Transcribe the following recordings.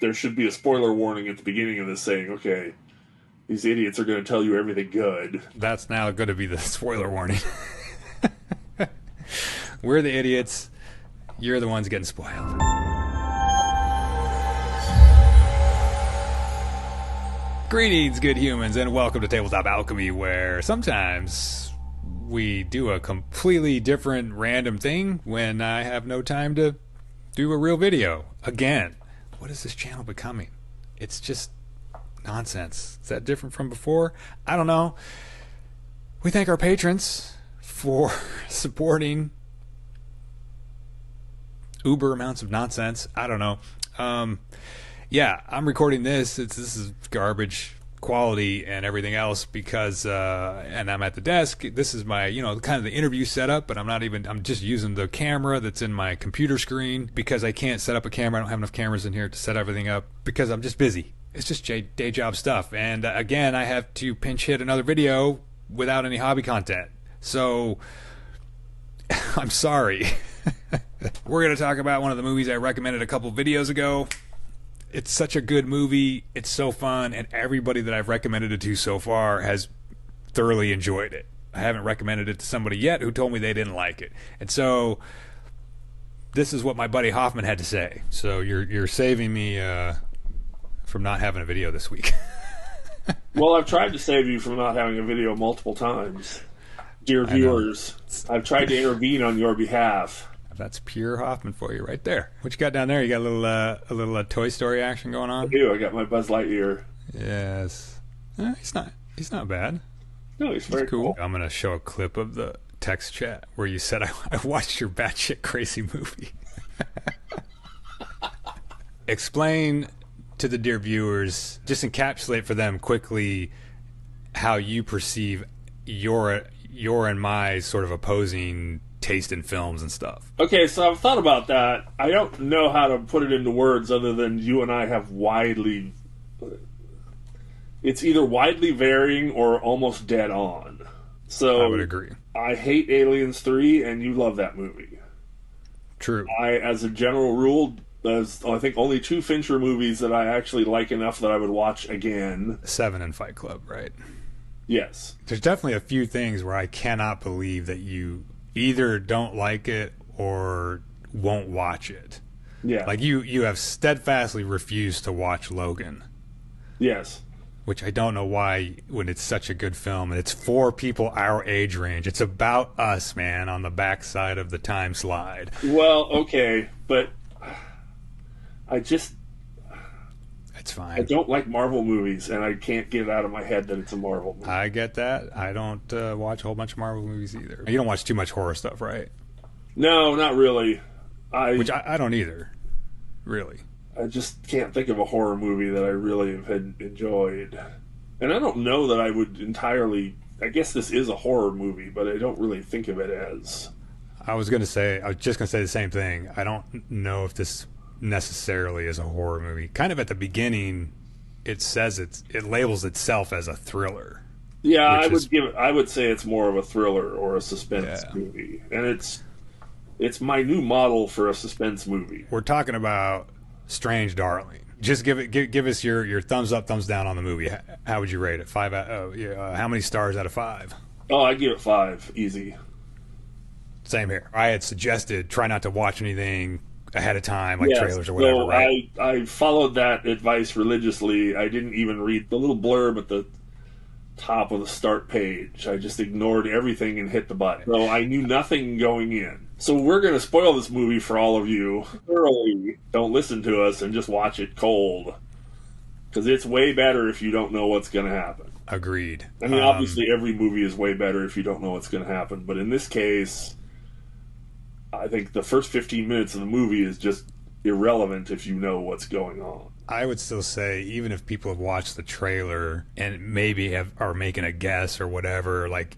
there should be a spoiler warning at the beginning of this saying, okay, these idiots are going to tell you everything good. That's now going to be the spoiler warning. We're the idiots. You're the ones getting spoiled. Greetings, good humans, and welcome to Tabletop Alchemy, where sometimes we do a completely different random thing when I have no time to do a real video. Again, what is this channel becoming? It's just nonsense. Is that different from before? I don't know. We thank our patrons for supporting uber amounts of nonsense. I don't know. Yeah, I'm recording this. This is garbage quality and everything else because, and I'm at the desk. This is my, kind of the interview setup, but I'm just using the camera that's in my computer screen because I can't set up a camera. I don't have enough cameras in here to set everything up because I'm just busy. It's just day job stuff. And again, I have to pinch hit another video without any hobby content. So, I'm sorry. We're going to talk about one of the movies I recommended a couple videos ago. It's such a good movie. It's so fun, and everybody that I've recommended it to so far has thoroughly enjoyed it. I haven't recommended it to somebody yet who told me they didn't like it. And so this is what my buddy Hoffman had to say. So you're saving me from not having a video this week. Well, I've tried to save you from not having a video multiple times. Dear viewers, I've tried to intervene on your behalf. That's pure Hoffman for you right there. What you got down there? You got a little Toy Story action going on? I do. I got my Buzz Lightyear. Yes. He's not bad. No, he's very cool. I'm going to show a clip of the text chat where you said, I watched your batshit crazy movie. Explain to the dear viewers, just encapsulate for them quickly how you perceive your and my sort of opposing taste in films and stuff. Okay, so I've thought about that. I don't know how to put it into words other than you and I have it's either widely varying or almost dead on. So I would agree. I hate Aliens 3 and you love that movie. True. As a general rule, there's I think only two Fincher movies that I actually like enough that I would watch again. 7 and Fight Club, right? Yes. There's definitely a few things where I cannot believe that you either don't like it or won't watch it. Yeah. Like you have steadfastly refused to watch Logan. Yes. Which I don't know why when it's such a good film and it's for people our age range. It's about us, man, on the backside of the time slide. Well, okay, but it's fine. I don't like Marvel movies, and I can't get it out of my head that it's a Marvel movie. I get that. I don't watch a whole bunch of Marvel movies either. You don't watch too much horror stuff, right? No, not really. Which I don't either, really. I just can't think of a horror movie that I really have enjoyed. And I don't know that I would entirely... I guess this is a horror movie, but I don't really think of it as... I was just going to say the same thing. I don't know if this necessarily is a horror movie. Kind of at the beginning, it says it labels itself as a thriller. Yeah, I would say it's more of a thriller or a suspense movie, and it's my new model for a suspense movie. We're talking about Strange Darling. Just give us your thumbs up, thumbs down on the movie. How would you rate it? How many stars out of 5? Oh, I give it 5, easy. Same here. I had suggested try not to watch anything ahead of time, like trailers or whatever, right? I followed that advice religiously. I didn't even read the little blurb at the top of the start page. I just ignored everything and hit the button. So I knew nothing going in. So we're going to spoil this movie for all of you thoroughly. Don't listen to us and just watch it cold. Because it's way better if you don't know what's going to happen. Agreed. I mean, obviously every movie is way better if you don't know what's going to happen. But in this case... I think the first 15 minutes of the movie is just irrelevant if you know what's going on. I would still say, even if people have watched the trailer and maybe are making a guess or whatever, like,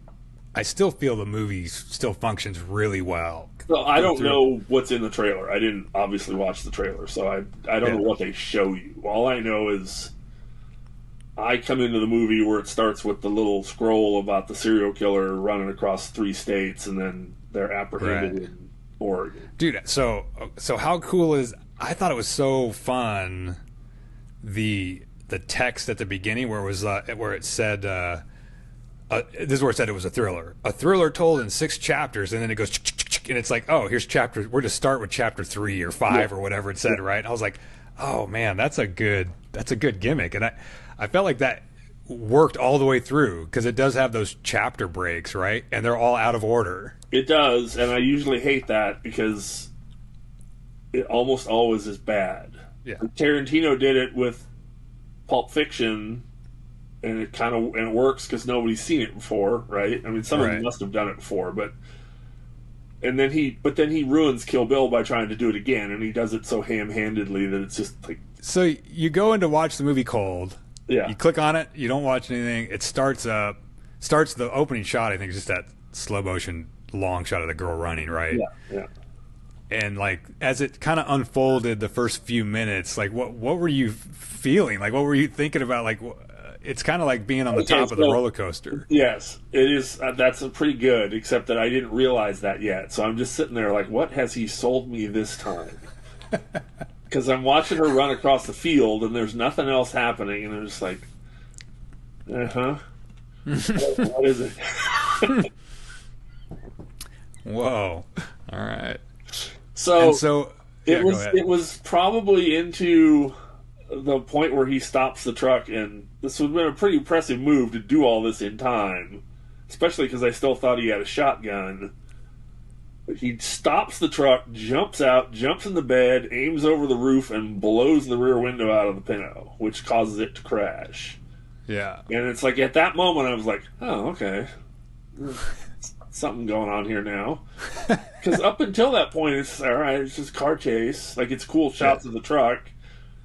I still feel the movie still functions really well. Well, I don't know what's in the trailer. I didn't obviously watch the trailer, so I don't know what they show you. All I know is I come into the movie where it starts with the little scroll about the serial killer running across 3 states, and then they're apprehended in Oregon. Dude, so how cool is... I thought it was so fun the text at the beginning where it was where it said this is where it said it was a thriller told in 6 chapters, and then it goes and it's like, oh, here's chapter, we're to start with chapter 3 or 5 or whatever it said, right? I was like, oh man, that's a good gimmick, and I felt like that worked all the way through, because it does have those chapter breaks, right? And they're all out of order. It does, and I usually hate that because it almost always is bad. Yeah. Tarantino did it with Pulp Fiction, and it works because nobody's seen it before, right? I mean, some of them must have done it before, but then he ruins Kill Bill by trying to do it again, and he does it so ham-handedly that it's just like. So you go in to watch the movie cold. Yeah. You click on it. You don't watch anything. It starts the opening shot. I think is just that slow motion long shot of the girl running, right? Yeah. And like as it kind of unfolded the first few minutes, like what were you feeling? Like what were you thinking about? Like it's kind of like being on the top of the roller coaster. Yes, it is. That's pretty good, except that I didn't realize that yet. So I'm just sitting there like, what has he sold me this time? Because I'm watching her run across the field, and there's nothing else happening, and I'm just like, what is it? Whoa! All right. So it was probably into the point where he stops the truck, and this would have been a pretty impressive move to do all this in time, especially because I still thought he had a shotgun. He stops the truck, jumps out, jumps in the bed, aims over the roof, and blows the rear window out of the Pinto, which causes it to crash. Yeah. And it's like, at that moment, I was like, oh, okay. Something going on here now. Because up until that point, it's all right, it's just car chase. Like, it's cool shots of the truck.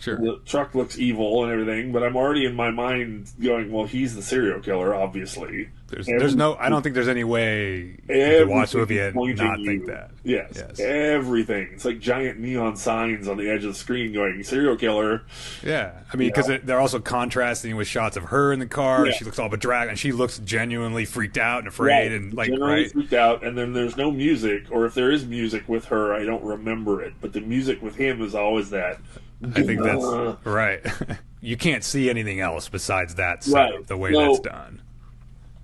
Sure. The truck looks evil and everything, but I'm already in my mind going, well, he's the serial killer, obviously. I don't think there's any way to watch the movie and not think that. Yes, everything. It's like giant neon signs on the edge of the screen going, serial killer. Yeah, I mean, because they're also contrasting with shots of her in the car. Yeah. She looks all bedraggled, and she looks genuinely freaked out and afraid, and like freaked out. And then there's no music, or if there is music with her, I don't remember it. But the music with him is always that. I think that's right. You can't see anything else besides that setup, the way that's done.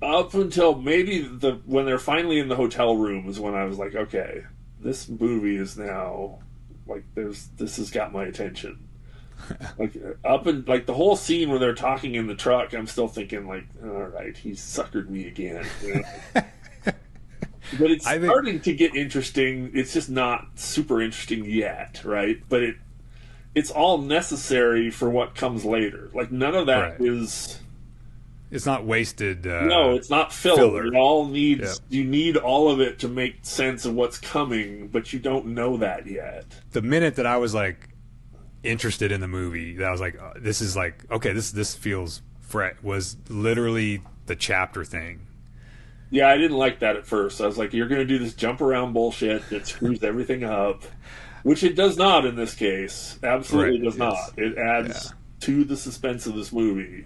Up until maybe when they're finally in the hotel room is when I was like, okay, this movie is now like this has got my attention. Like the whole scene where they're talking in the truck, I'm still thinking like, all right, he's suckered me again. You know? But it's starting to get interesting. It's just not super interesting yet, right? But it's all necessary for what comes later. Like none of that is. It's not wasted. No, it's not filler. It all needs. Yeah. You need all of it to make sense of what's coming, but you don't know that yet. The minute that I was like interested in the movie, that I was like, "This is like okay. This feels fresh." Was literally the chapter thing. Yeah, I didn't like that at first. I was like, "You're going to do this jump around bullshit that screws everything up." Which it does not in this case. Absolutely does not. It adds to the suspense of this movie.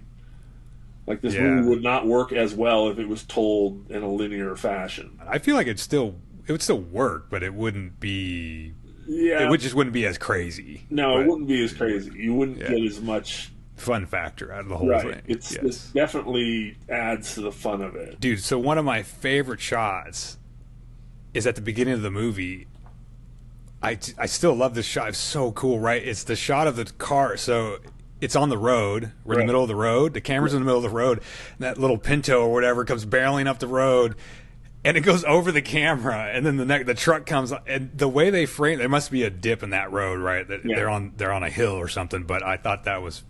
Like, this movie would not work as well if it was told in a linear fashion. I feel like it would still work, but it wouldn't be... Yeah. It just wouldn't be as crazy. No, it wouldn't be as crazy. You wouldn't get as much... fun factor out of the whole thing. It definitely adds to the fun of it. Dude, so one of my favorite shots is at the beginning of the movie. I still love this shot. It's so cool, right? It's the shot of the car. So it's on the road. We're in the middle of the road. The camera's in the middle of the road. And that little Pinto or whatever comes barreling up the road. And it goes over the camera. And then the truck comes. And the way they frame, there must be a dip in that road, right? They're on a hill or something. But I thought that was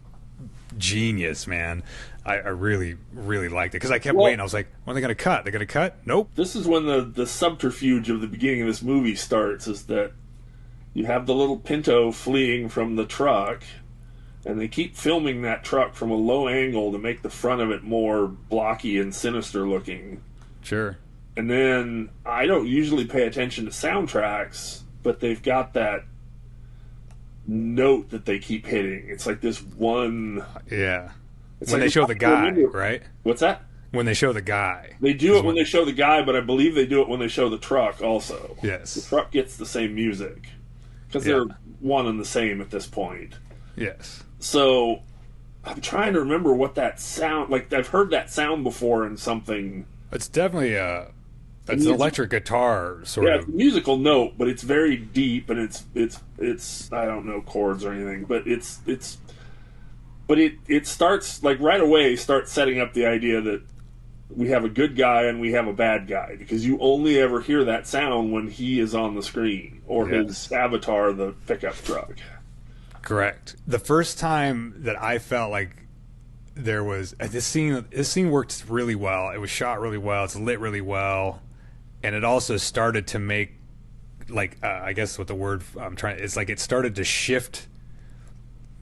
genius, man. I really, really liked it. Because I kept waiting. I was like, when are they going to cut? They're going to cut? Nope. This is when the subterfuge of the beginning of this movie starts, is that you have the little Pinto fleeing from the truck, and they keep filming that truck from a low angle to make the front of it more blocky and sinister looking. Sure. And then, I don't usually pay attention to soundtracks, but they've got that note that they keep hitting. It's like this one... Yeah. It's when they show the guy, right? What's that? When they show the guy. They do it when they show the guy, but I believe they do it when they show the truck also. Yes. The truck gets the same music. Because they're one and the same at this point. Yes. So I'm trying to remember what that sound, like I've heard that sound before in something. It's definitely it's an electric guitar sort yeah, of. it's a musical note, but it's very deep, and it's I don't know chords or anything, but it starts like right away starts setting up the idea that we have a good guy and we have a bad guy, because you only ever hear that sound when he is on the screen or his avatar, the pickup truck. Correct. The first time that I felt like there was this scene worked really well. It was shot really well. It's lit really well, and it also started to make like I guess what the word I'm trying. It's like it started to shift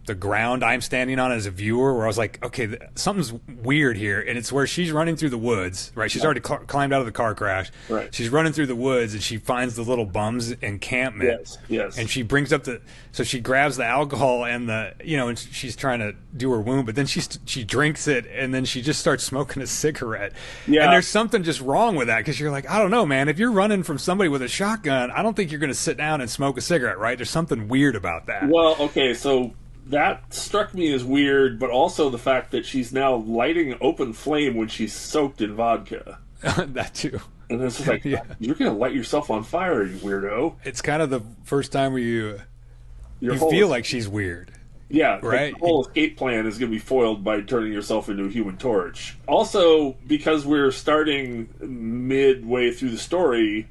the ground I'm standing on as a viewer, where I was like, okay, something's weird here. And it's where she's running through the woods, right? She's already climbed out of the car crash. Right. She's running through the woods, and she finds the little bums encampment. Yes. And she brings up so she grabs the alcohol and and she's trying to do her wound, but then she drinks it, and then she just starts smoking a cigarette. Yeah. And there's something just wrong with that, because you're like, I don't know, man. If you're running from somebody with a shotgun, I don't think you're going to sit down and smoke a cigarette, right? There's something weird about that. Well, okay, so that struck me as weird, but also the fact that she's now lighting an open flame when she's soaked in vodka. That too. And it's just like, you're going to light yourself on fire, you weirdo. It's kind of the first time where you feel like she's weird. Yeah, right. Like the whole escape plan is going to be foiled by turning yourself into a Human Torch. Also, because we're starting midway through the story,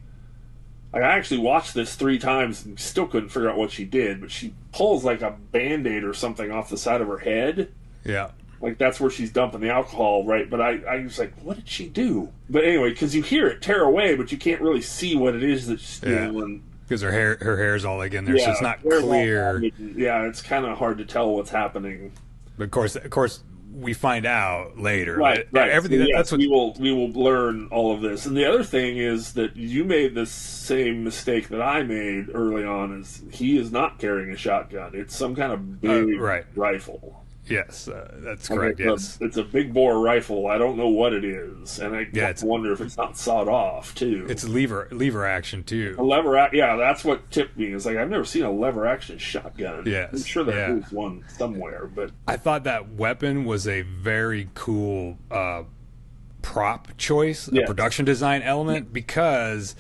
I actually watched this 3 times and still couldn't figure out what she did, but she pulls like a Band-Aid or something off the side of her head. Yeah. Like that's where she's dumping the alcohol, right? But I was like, what did she do? But anyway, because you hear it tear away, but you can't really see what it is that she's doing. Because her hair's all like in there, so it's not clear. Yeah, it's kind of hard to tell what's happening. But of course, we find out later. Right. Everything. So, that's what we will learn all of this. And the other thing is that you made the same mistake that I made early on. Is he is not carrying a shotgun? It's some kind of big rifle. Yes, that's correct. Yes, it's a big bore rifle. I don't know what it is, and I wonder if it's not sawed off too. It's lever action too. A lever, yeah, that's what tipped me. It's like I've never seen a lever action shotgun. Yes, I'm sure there is one somewhere, but I thought that weapon was a very cool prop choice, a production design element, because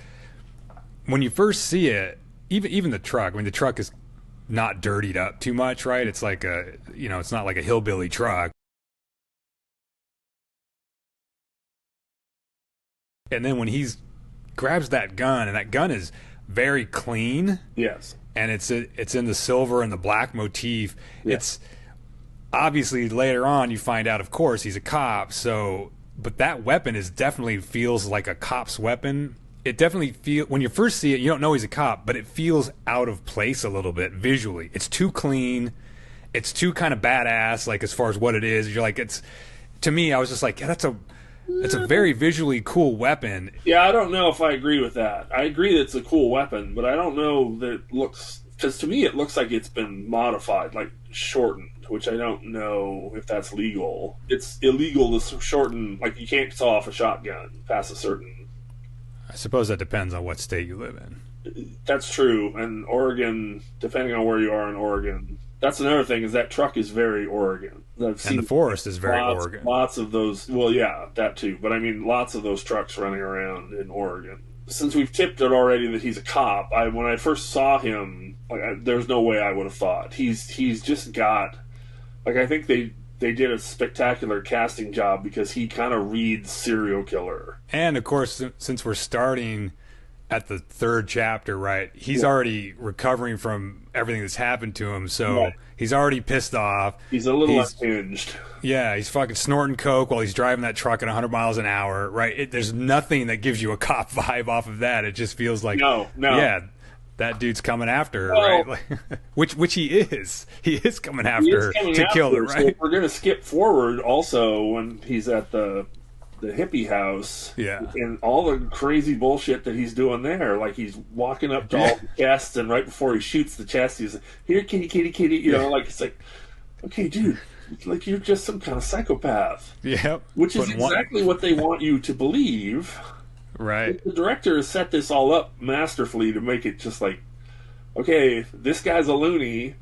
when you first see it, even the truck. I mean, the truck is not dirtied up too much, right? It's like it's not like a hillbilly truck. And then when he grabs that gun, and that gun is very clean. Yes. And it's in the silver and the black motif. Yes. It's obviously later on you find out, of course, he's a cop. So, but that weapon definitely feels like a cop's weapon. It definitely when you first see it, you don't know he's a cop, but it feels out of place a little bit visually. It's too clean. It's too kind of badass, like as far as what it is. You're like, to me, I was just like, that's a very visually cool weapon. Yeah, I don't know if I agree with that. I agree that it's a cool weapon, but I don't know that it looks, because to me it looks like it's been modified, like shortened, which I don't know if that's legal. It's illegal to shorten, like you can't saw off a shotgun past a certain. I suppose that depends on what state you live in. That's true. And Oregon, depending on where you are in Oregon, that's another thing, is that truck is very Oregon. And the forest is very Oregon. Lots of those, well, yeah, that too. But I mean, lots of those trucks running around in Oregon. Since we've tipped it already that he's a cop, when I first saw him, there's no way I would have thought. He's just got, I think they did a spectacular casting job, because he kind of reads serial killer. And of course, since we're starting at the 3rd chapter, right, he's already recovering from everything that's happened to him, so he's already pissed off. He's a little unhinged. Yeah, he's fucking snorting coke while he's driving that truck at 100 miles an hour, right? There's nothing that gives you a cop vibe off of that. It just feels like, no. Yeah, that dude's coming after her, right? Like, which he is. He is coming after her to kill her, right? So we're going to skip forward also when he's at the hippie house. Yeah. And all the crazy bullshit that he's doing there. Like he's walking up to all the chests, and right before he shoots the chest, he's like, here, kitty, kitty, kitty. You know, like, it's like, okay, dude, like you're just some kind of psychopath. Yeah. Which is exactly what they want you to believe. Right. The director has set this all up masterfully to make it just like, okay, this guy's a loony.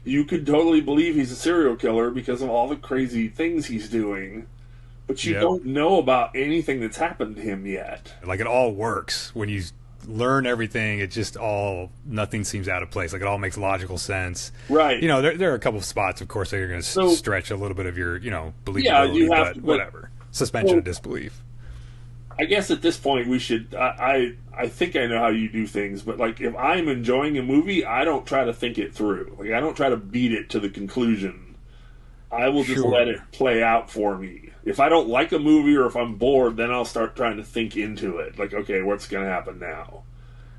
you could totally believe he's a serial killer because of all the crazy things he's doing, but you don't know about anything that's happened to him yet. Like, it all works when you learn everything. It just all, nothing seems out of place. Like, it all makes logical sense. Right. You know, there are a couple of spots, of course, that you're going to stretch a little bit of your, you know, believability, but whatever. Suspension of disbelief. I guess at this point we should. I think I know how you do things, but like if I'm enjoying a movie, I don't try to think it through. Like I don't try to beat it to the conclusion. I will just let it play out for me. If I don't like a movie or if I'm bored, then I'll start trying to think into it. Like, okay, what's going to happen now?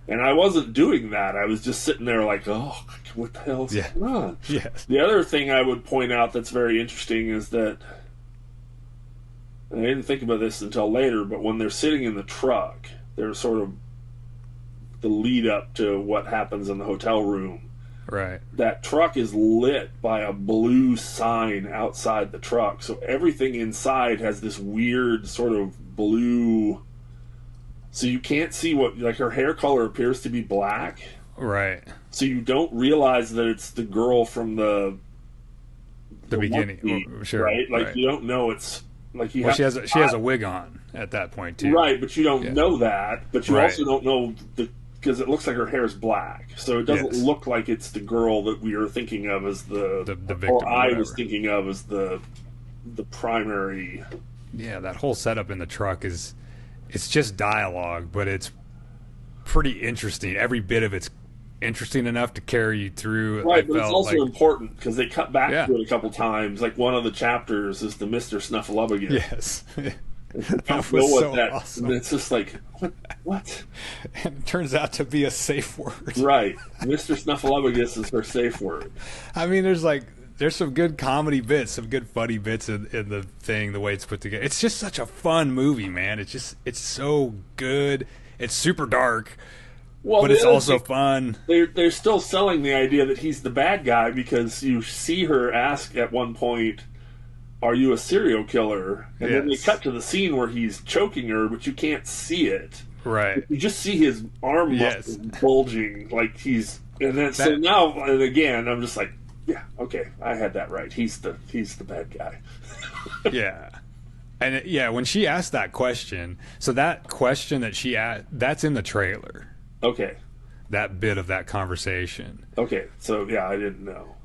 And I wasn't doing that. I was just sitting there like, oh, what the hell's going on? Yes. The other thing I would point out that's very interesting is that. And I didn't think about this until later, but when they're sitting in the truck, they're sort of the lead up to what happens in the hotel room. Right. That truck is lit by a blue sign outside the truck. So everything inside has this weird sort of blue. So you can't see what, like her hair color appears to be black. Right. So you don't realize that it's the girl from the beginning. Monkey, sure. Right? Like you don't know it's. Like she has a wig on at that point too, right? But you don't know that. But you also don't know because it looks like her hair is black, so it doesn't look like it's the girl that we are thinking of as the victim, or I was thinking of as the primary. Yeah, that whole setup in the truck it's just dialogue, but it's pretty interesting. Every bit of it's interesting enough to carry you through. Right, but it's also important because they cut back to it a couple times. Like one of the chapters is the Mr. Snuffleupagus. Yes. That was so awesome. And it's just like, what? And it turns out to be a safe word. Right. Mr. Snuffleupagus is her safe word. I mean, there's some good comedy bits, some good funny bits in the thing, the way it's put together. It's just such a fun movie, man. It's so good. It's super dark. Well, but it's also fun. They're still selling the idea that he's the bad guy because you see her ask at one point, "Are you a serial killer?" And then they cut to the scene where he's choking her, but you can't see it. Right. You just see his arm muscles bulging like he's. And then so now and again, I'm just like, yeah, okay, I had that right. He's the bad guy. Yeah. And when she asked that question, so that question that she asked, that's in the trailer. Okay. That bit of that conversation. Okay, so I didn't know.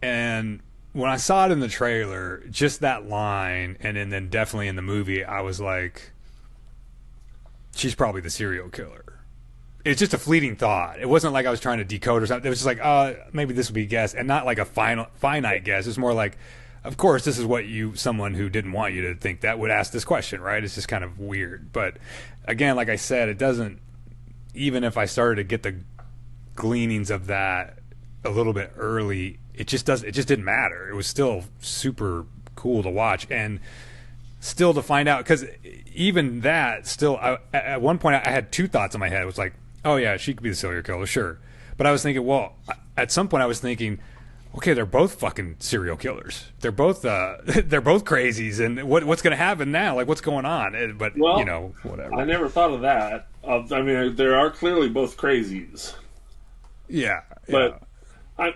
And when I saw it in the trailer, just that line, and then definitely in the movie, I was like, she's probably the serial killer. It's just a fleeting thought. It wasn't like I was trying to decode or something. It was just like, maybe this would be a guess, and not like a finite guess. It's more like, of course, this is what someone who didn't want you to think that would ask this question, right? It's just kind of weird. But again, like I said, it doesn't. Even if I started to get the gleanings of that a little bit early, it just didn't matter. It was still super cool to watch, and still to find out, because even that at one point I had two thoughts in my head. It was like, oh yeah, she could be the serial killer, sure. But I was thinking, well, at some point I was thinking, okay, they're both fucking serial killers. They're both crazies, and what's going to happen now? Like, what's going on? But whatever. I never thought of that. I mean, there are clearly both crazies. Yeah, but I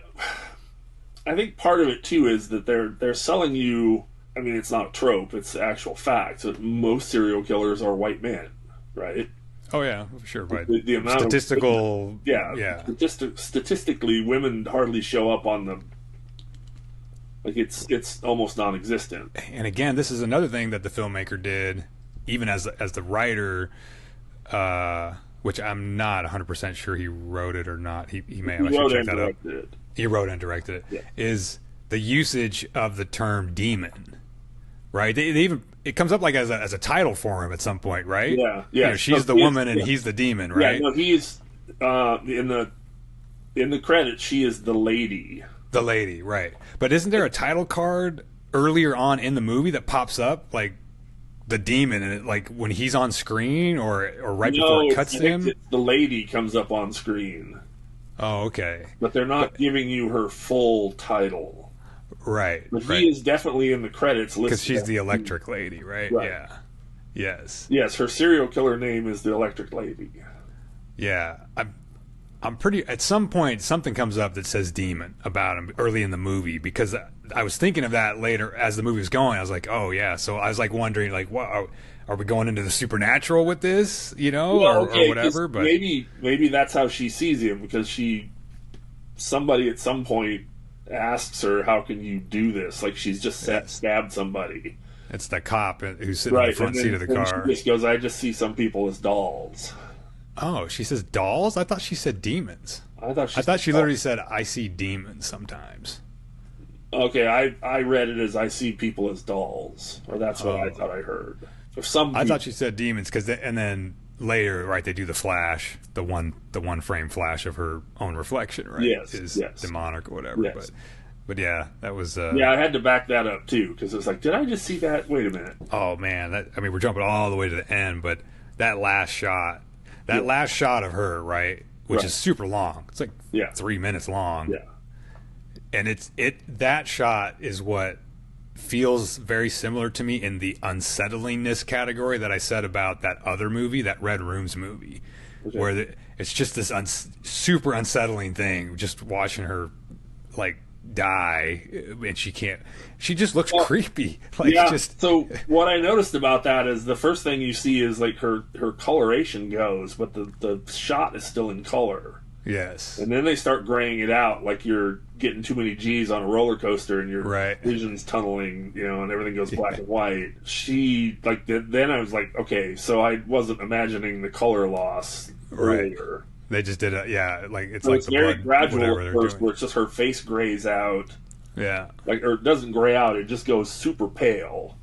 think part of it too is that they're selling you. I mean, it's not a trope; it's actual fact. That most serial killers are white men, right? Oh yeah, sure. But the amount statistical, statistically, women hardly show up on the. Like it's almost non-existent. And again, this is another thing that the filmmaker did, even as the writer, which I'm not 100% sure he wrote it or not. He may have. I should check that up. He wrote and directed it. Yeah. Is the usage of the term demon, right? They even. It comes up like as a title for him at some point, right? Yeah. She's the woman and he's the demon, right? Yeah, no, he's in the credits. She is the lady. The lady, right? But isn't there a title card earlier on in the movie that pops up like the demon, and it, like when he's on screen or right before it cuts to him? The lady comes up on screen. Oh, okay. But they're not giving you her full title. Right. But he is definitely in the credits listed. Because she's the electric lady, right? Yeah. Yes. Yes, her serial killer name is the Electric Lady. Yeah. I'm pretty. At some point, something comes up that says demon about him early in the movie, because I was thinking of that later as the movie was going. I was like, oh yeah. So I was like wondering, like, what are we going into the supernatural with this? You know, well, okay, or whatever. But maybe that's how she sees him, because somebody at some point asks her, "How can you do this?" Like she's just stabbed somebody. It's the cop who's sitting in the front seat of the car. She just goes, "I just see some people as dolls." Oh, she says dolls? I thought she said demons. I thought she literally said, "I see demons sometimes." Okay, I read it as "I see people as dolls," or that's what I thought I heard. I thought she said demons, and then later, right? They do the flash, the one frame flash of her own reflection, right? Yes, demonic or whatever. Yes. But yeah, that was. Yeah, I had to back that up too, because it was like, did I just see that? Wait a minute. Oh man, we're jumping all the way to the end, but that last shot. Last shot of her, right, which is super long. It's like 3 minutes long. Yeah. And that shot is what feels very similar to me in the unsettlingness category that I said about that other movie, that Red Rooms movie, where it's just this super unsettling thing, just watching her like die, and she just looks creepy. So what I noticed about that is the first thing you see is like her coloration goes, but the shot is still in color. Yes. And then they start graying it out, like you're getting too many G's on a roller coaster and your vision's tunneling, and everything goes black and white. Then I was like, okay, so I wasn't imagining the color loss earlier. They just did it's so like it's the very blood, gradual at first, where it's just her face grays out. Yeah. Or it doesn't gray out, it just goes super pale.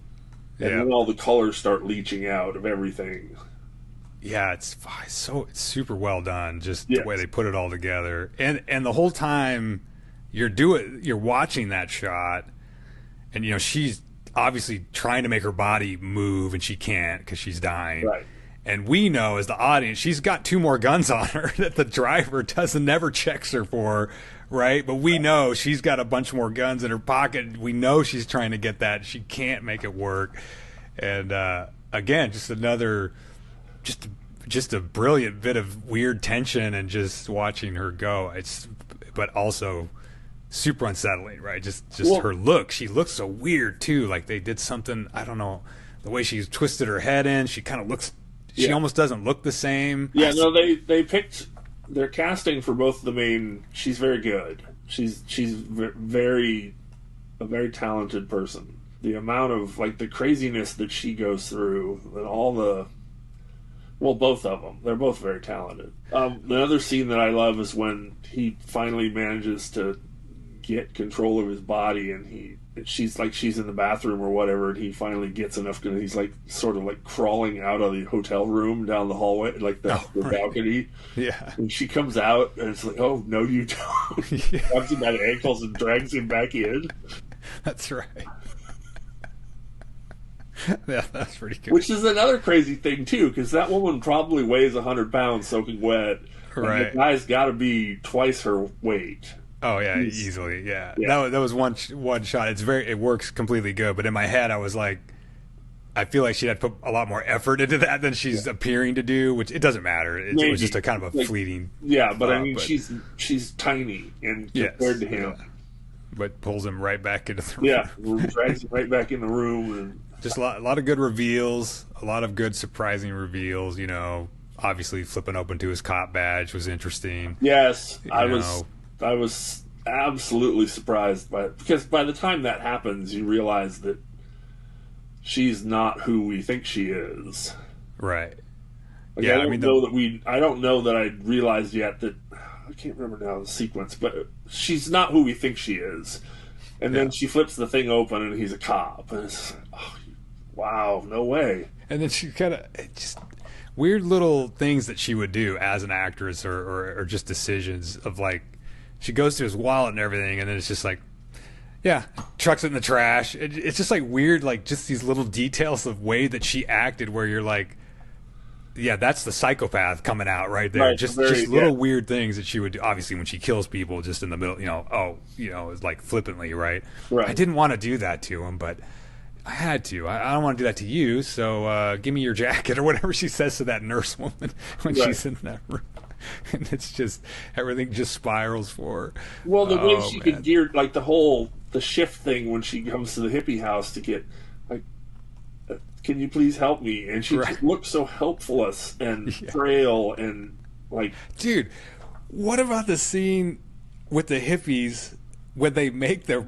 And then all the colors start leaching out of everything. Yeah, it's super well done, just the way they put it all together. And the whole time you're watching that shot, and she's obviously trying to make her body move, and she can't because she's dying. Right. And we know, as the audience, she's got 2 more guns on her that the driver never checks her for, right? But we know she's got a bunch more guns in her pocket. We know she's trying to get that. She can't make it work. And again, just another, just a brilliant bit of weird tension, and just watching her go. But also super unsettling, right? Just her look. She looks so weird too. Like they did something. I don't know, the way she's twisted her head in. She kind of looks. She almost doesn't look the same. Yeah, no, they picked their casting for both the main. She's very good. She's a very talented person. The amount of the craziness that she goes through, and all the both of them, they're both very talented. The other scene that I love is when he finally manages to get control of his body, and she's in the bathroom or whatever, and he finally gets enough, and he's sort of crawling out of the hotel room down the hallway, the balcony. Yeah. And she comes out, and it's like, oh, no, you don't. Yeah. Grabs him by the ankles and drags him back in. That's right. Yeah, that's pretty good. Which is another crazy thing, too, because that woman probably weighs 100 pounds soaking wet. Right. And the guy's got to be twice her weight. Oh yeah, easily. Yeah. That was one shot. It works completely good. But in my head, I was like, I feel like she'd have to put a lot more effort into that than she's appearing to do. Which it doesn't matter. It was just a kind of a fleeting. Yeah, but I mean, she's tiny and compared to him. Yeah. But pulls him right back into the room. Yeah, drags him right back in the room. And just a lot of good reveals, a lot of good surprising reveals. Obviously flipping open to his cop badge was interesting. Yes, I was absolutely surprised because by the time that happens, you realize that she's not who we think she is. Right. I don't know that I realized yet that I can't remember now the sequence, but she's not who we think she is. And then she flips the thing open, and he's a cop, and it's wow, no way. And then she kind of just weird little things that she would do as an actress, or just decisions of she goes through his wallet and everything, and then it's just chucks it in the trash. It's just weird, just these little details of way that she acted, where you're like, yeah, that's the psychopath coming out right there. Right, just little weird things that she would do. Obviously, when she kills people just in the middle, it's flippantly, right? Right. I didn't want to do that to him, but I had to. I don't want to do that to you, so give me your jacket or whatever she says to that nurse woman when she's in that room. and it's just everything just spirals for her. Well, the way she could gear, like the shift thing when she comes to the hippie house to get, like, can you please help me? And she just looks so helpless and frail and like. Dude, what about the scene with the hippies when they make their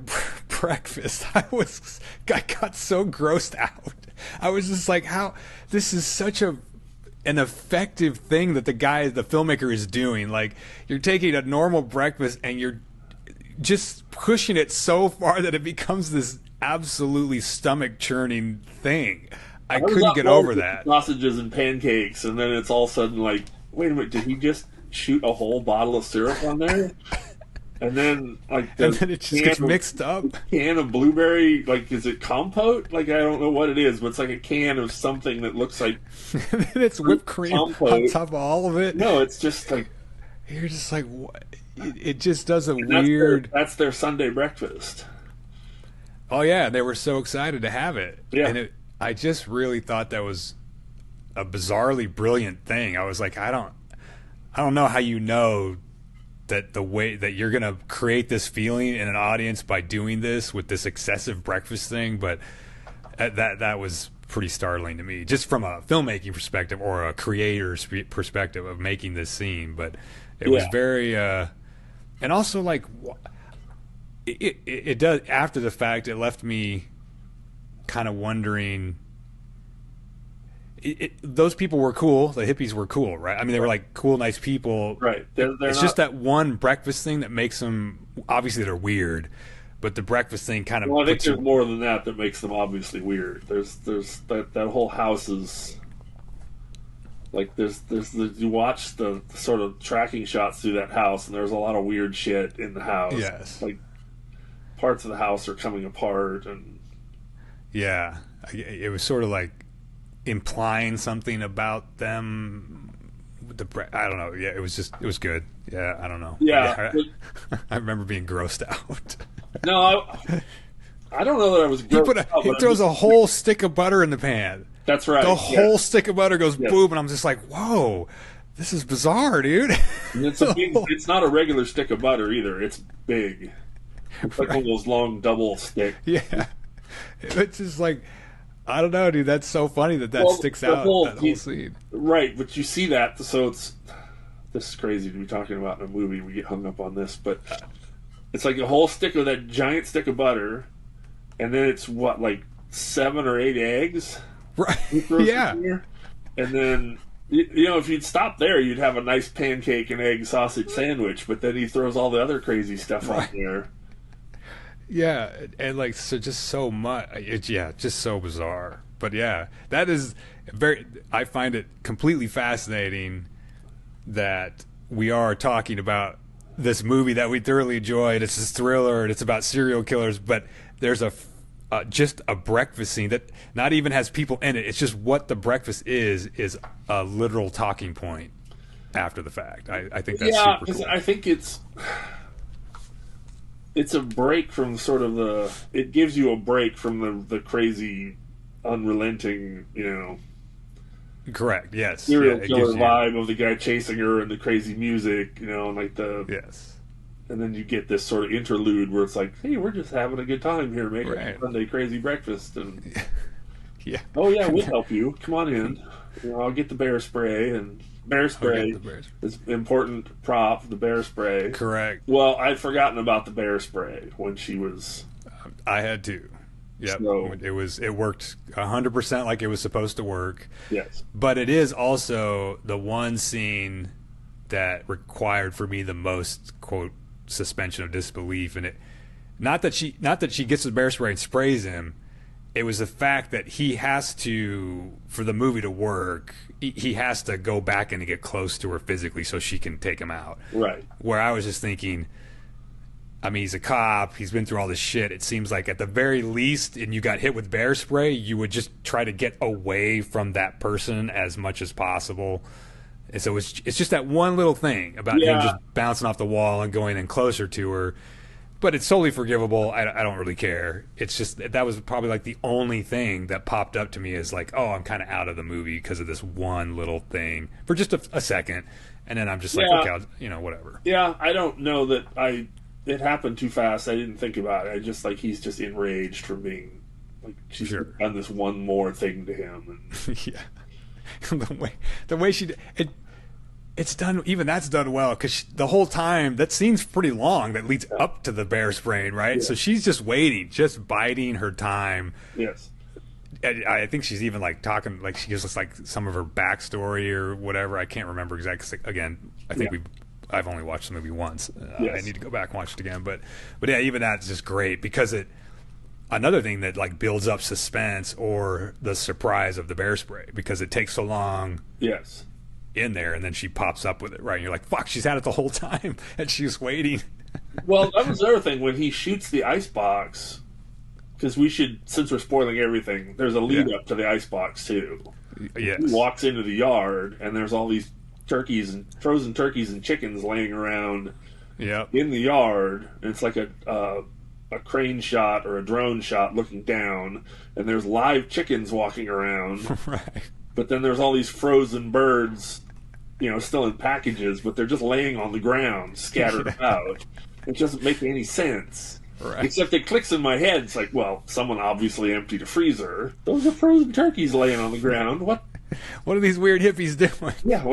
breakfast? I got so grossed out. I was just like, how this is such an effective thing that the filmmaker is doing. Like, you're taking a normal breakfast and you're just pushing it so far that it becomes this absolutely stomach churning thing. I couldn't get over that. Sausages and pancakes, and then it's all of a sudden like, wait a minute, did he just shoot a whole bottle of syrup on there? And then like and then it just gets mixed up. Can of blueberry, like, is it compote? Like, I don't know what it is, but it's like a can of something that looks like and then it's whipped cream on top of all of it. No, it's just like, you're just like, what? It just does a weird. That's their Sunday breakfast. Oh yeah, they were so excited to have it. Yeah, and I just really thought that was a bizarrely brilliant thing. I was like, I don't know how you know that the way that you're gonna create this feeling in an audience by doing this with this excessive breakfast thing, but that was pretty startling to me, just from a filmmaking perspective or a creator's perspective of making this scene. But it was very, and also like it does after the fact. It left me kind of wondering. Those people were cool. The hippies were cool, right? I mean, they were like cool, nice people. Right. It's just that one breakfast thing that makes them. Obviously, they're weird, but the breakfast thing kind of. Well, I think there's more than that makes them obviously weird. There's that whole house is. Like you watch the sort of tracking shots through that house, and there's a lot of weird shit in the house. Yes. Like parts of the house are coming apart, and. Yeah, it was sort of like implying something about them. I don't know. Yeah, it was good. Yeah, I don't know. Yeah, I remember being grossed out. No, I don't know that I was grossed out. He throws a whole stick of butter in the pan. That's right. The whole stick of butter goes boom, and I'm just like, whoa, this is bizarre, dude. And it's not a regular stick of butter either. It's big. It's like one of those long double sticks. Yeah. It's just like, I don't know, dude. That's so funny that sticks out, that whole scene. Right, but you see that, so this is crazy to be talking about in a movie. We get hung up on this, but it's like a whole stick of that giant stick of butter, and then it's what, like 7 or 8 eggs? Right, yeah. And then, you know, if you'd stop there, you'd have a nice pancake and egg sausage sandwich, but then he throws all the other crazy stuff on there. Yeah, and like just so much. Just so bizarre. But yeah, that is I find it completely fascinating that we are talking about this movie that we thoroughly enjoyed. It's a thriller, and it's about serial killers. But there's just a breakfast scene that not even has people in it. It's just what the breakfast is a literal talking point after the fact. I think that's super cool. I think it's a break from sort of it gives you a break from the crazy, unrelenting, you know. Correct. Yes. Serial killer vibe of the guy chasing her and the crazy music, you know, and like yes. And then you get this sort of interlude where it's like, hey, we're just having a good time here, making a Sunday crazy breakfast, and yeah. Oh yeah, we'll help you. Come on in. You know, I'll get the bear spray and. Bear spray is an important prop, the bear spray. Correct. Well, I'd forgotten about the bear spray when she was... I had to. Yep. So, it worked 100% like it was supposed to work. Yes. But it is also the one scene that required for me the most, quote, suspension of disbelief in it. Not that she gets the bear spray and sprays him. It was the fact that he has to, for the movie to work, he has to go back and get close to her physically so she can take him out. Right. Where I was just thinking, I mean, he's a cop. He's been through all this shit. It seems like at the very least, and you got hit with bear spray, you would just try to get away from that person as much as possible. And so it's just that one little thing about him just bouncing off the wall and going in closer to her. But it's totally forgivable. I don't really care. It's just that was probably like the only thing that popped up to me as like, oh, I'm kind of out of the movie because of this one little thing for just a second, and then I'm just like, okay, whatever. Yeah, I don't know that it happened too fast. I didn't think about it. I just like he's just enraged for being like she's done this one more thing to him. And... yeah, the way she it. It's done. Even that's done well because the whole time that scene's pretty long. That leads up to the bear spraying, right? Yeah. So she's just waiting, just biding her time. Yes. And I think she's even like talking, like she gives us like some of her backstory or whatever. I can't remember exactly. Again, I think I've only watched the movie once. I need to go back and watch it again. But yeah, even that's just great because another thing that like builds up suspense or the surprise of the bear spray because it takes so long. Yes. In there, and then she pops up with it, right? And you're like, fuck, she's had it the whole time, and she's waiting. Well, that was the other thing when he shoots the icebox, because we should, since we're spoiling everything, there's a lead up to the icebox too. Yes. He walks into the yard, and there's all these turkeys and frozen turkeys and chickens laying around in the yard, and it's like a crane shot or a drone shot looking down, and there's live chickens walking around. Right. But then there's all these frozen birds, still in packages, but they're just laying on the ground, scattered about. It doesn't make any sense. Right. Except it clicks in my head. It's like, well, someone obviously emptied a freezer. Those are frozen turkeys laying on the ground. What are these weird hippies doing? Yeah,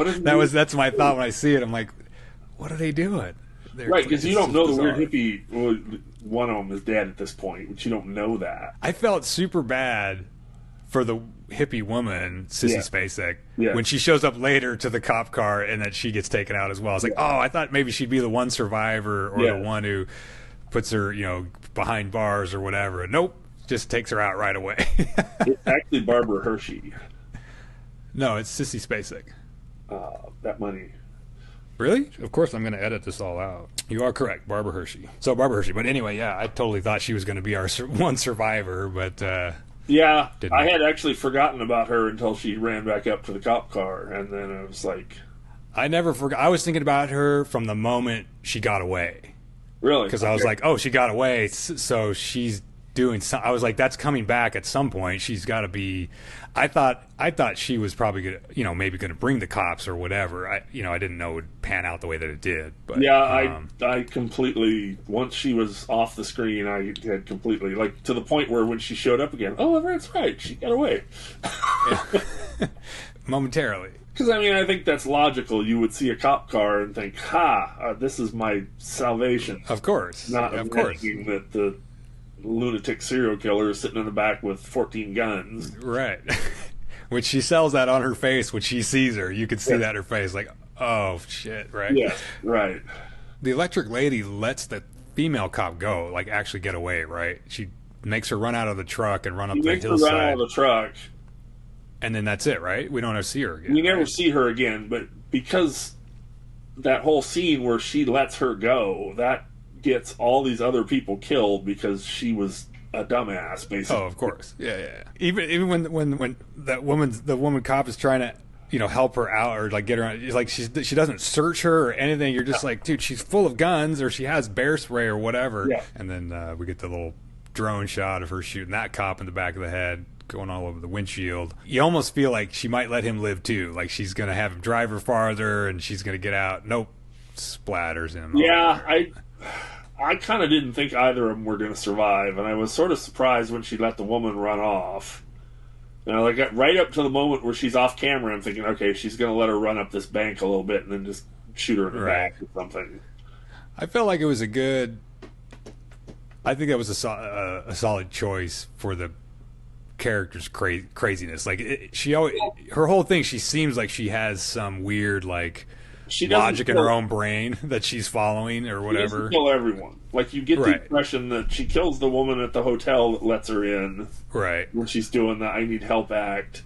that's my thought when I see it. I'm like, what are they doing? Right, because you don't know the weird hippie. Well, one of them is dead at this point, but you don't know that. I felt super bad for the hippie woman, Sissy Spacek, when she shows up later to the cop car and that she gets taken out as well. It's like, oh, I thought maybe she'd be the one survivor or the one who puts her, behind bars or whatever. Nope, just takes her out right away. It's actually Barbara Hershey. No, it's Sissy Spacek. That money. Really? Of course I'm going to edit this all out. You are correct, Barbara Hershey. So Barbara Hershey. But anyway, yeah, I totally thought she was going to be our one survivor, but... Yeah, I had actually forgotten about her until she ran back up to the cop car, and then I was like... I never forgot. I was thinking about her from the moment she got away. Really? Because I was like, oh, she got away, so she's doing some... I was like, that's coming back at some point. She's got to be... I thought she was probably going to, maybe going to bring the cops or whatever. I didn't know it would pan out the way that it did. But yeah, I completely, once she was off the screen, I had completely, like, to the point where when she showed up again, oh, that's right, she got away. Momentarily. Because, I think that's logical. You would see a cop car and think, this is my salvation. Of course. Not imagining that the lunatic serial killer is sitting in the back with 14 guns. Right. When she sells that on her face, when she sees her, you can see that in her face, like, oh, shit, right? Yeah, right. The electric lady lets the female cop go, like, actually get away, right? She makes her run out of the truck and run up the hillside. She makes her run out of the truck. And then that's it, right? We don't ever see her again. We never see her again, but because that whole scene where she lets her go, that gets all these other people killed because she was a dumbass, basically. Oh, of course. Yeah. Even when the woman cop is trying to, help her out or like get her on, like she doesn't search her or anything. You're just like, dude, she's full of guns or she has bear spray or whatever. Yeah. And then we get the little drone shot of her shooting that cop in the back of the head, going all over the windshield. You almost feel like she might let him live too. Like she's going to have him drive her farther and she's going to get out. Nope. Splatters him. Yeah, I kind of didn't think either of them were going to survive, and I was sort of surprised when she let the woman run off. Like right up to the moment where she's off camera, I'm thinking, okay, she's going to let her run up this bank a little bit and then just shoot her in the back or something. I felt like it was I think that was a solid choice for the character's craziness. Like her whole thing, she seems like she has some weird logic in her own brain that she's following or whatever. She doesn't kill everyone. Like you get the impression that she kills the woman at the hotel that lets her in. Right. When she's doing the I need help act.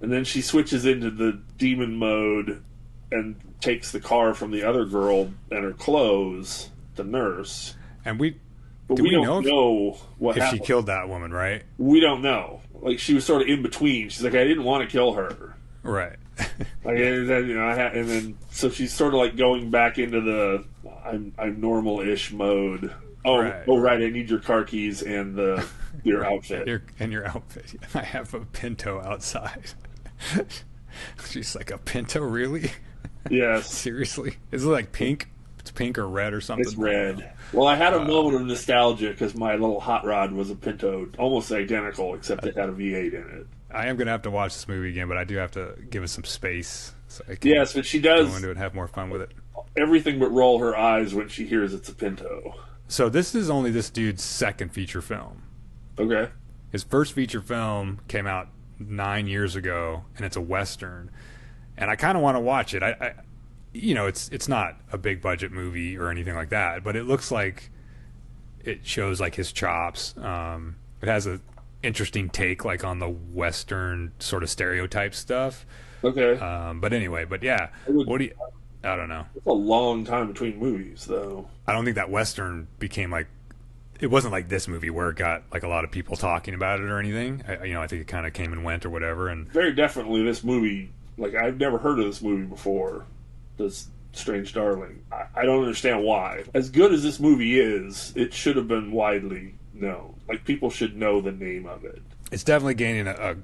And then she switches into the demon mode and takes the car from the other girl and her clothes, the nurse. And we don't know what happened. She killed that woman, right? We don't know. Like she was sort of in between. She's like, I didn't want to kill her. Right. And then So she's sort of like going back into the I'm normal-ish mode. Oh, right. I need your car keys and your outfit. Your outfit. I have a Pinto outside. She's like, a Pinto, really? Yes. Seriously? Is it like pink? It's pink or red or something? It's red. Well, I had a moment of nostalgia because my little hot rod was a Pinto, almost identical, except it had a V8 in it. I am going to have to watch this movie again, but I do have to give it some space. So I can yes, but she does go into it and have more fun with it. Everything but roll her eyes when she hears it's a Pinto. So this is only this dude's second feature film. Okay. His first feature film came out 9 years ago, and it's a Western. And I kind of want to watch it. I it's not a big budget movie or anything like that, but it looks like it shows like his chops. It has a interesting take like on the Western sort of stereotype stuff. Okay. But anyway, yeah. I don't know. It's a long time between movies, though. I don't think that Western became like, it wasn't like this movie where it got like a lot of people talking about it or anything. I think it kind of came and went or whatever. And very definitely this movie, like I've never heard of this movie before, this Strange Darling. I don't understand why. As good as this movie is, it should have been widely known. Like people should know the name of it. It's definitely gaining a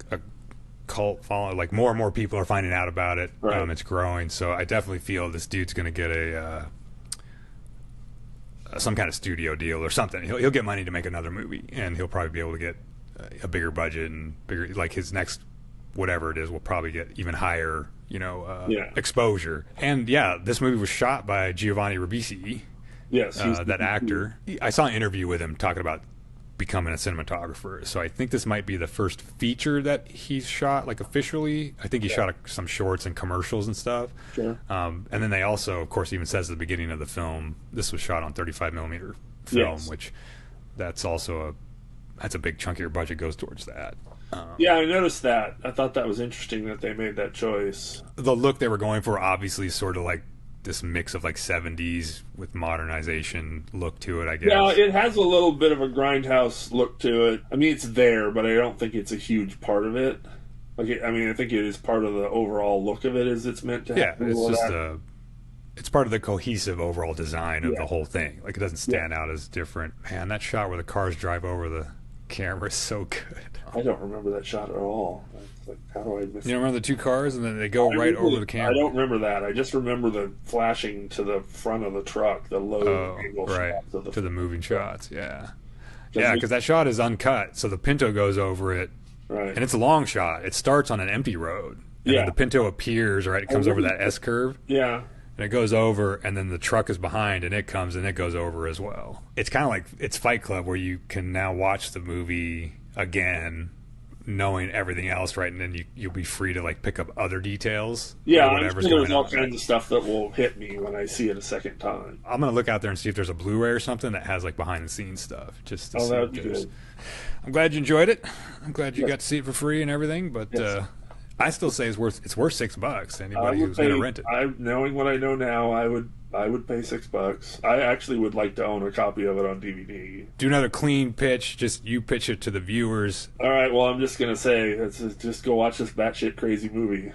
cult following. Like more and more people are finding out about it. Right. It's growing. So I definitely feel this dude's going to get some kind of studio deal or something. He'll get money to make another movie, and he'll probably be able to get a bigger budget and bigger. Like his next whatever it is will probably get even higher, exposure. And yeah, this movie was shot by Giovanni Ribisi. Yes, that actor. I saw an interview with him talking about becoming a cinematographer. So I think this might be the first feature that he's shot, like officially. I think he shot some shorts and commercials and stuff. Sure. And then they also, of course, even says at the beginning of the film, this was shot on 35 millimeter film, which that's also a big chunk of your budget goes towards that. Yeah, I noticed that. I thought that was interesting that they made that choice. The look they were going for, obviously, sort of like this mix of like 70s with modernization look to it, I guess. Yeah, it has a little bit of a grindhouse look to it. I mean, it's there, but I don't think it's a huge part of it. I think it is part of the overall look of it as it's meant to have. Yeah, it's just it's part of the cohesive overall design of the whole thing. Like, it doesn't stand out as different. Man, that shot where the cars drive over the camera is so good. I don't remember that shot at all. Like, how do I miss it? You don't remember the two cars and then they go over the camera? I don't remember that. I just remember the flashing to the front of the truck, the low angle shots of to the moving shots. Yeah, because that shot is uncut, so the Pinto goes over it, right? And it's a long shot. It starts on an empty road, and then the Pinto appears. Right, it comes over that S curve. Yeah. And it goes over, and then the truck is behind, and it comes, and it goes over as well. It's kind of like it's Fight Club, where you can now watch the movie again, knowing everything else, right? And then you'll be free to like pick up other details. Yeah, I'm sure there's all kinds of stuff that will hit me when I see it a second time. I'm gonna look out there and see if there's a Blu-ray or something that has like behind the scenes stuff. Just to see that would be good. I'm glad you enjoyed it. I'm glad you got to see it for free and everything, but. Yes. I still say it's worth $6. Anybody who's going to rent it. Knowing what I know now, I would pay $6. I actually would like to own a copy of it on DVD. Do another clean pitch. Just you pitch it to the viewers. All right. Well, I'm just going to say, just go watch this batshit crazy movie.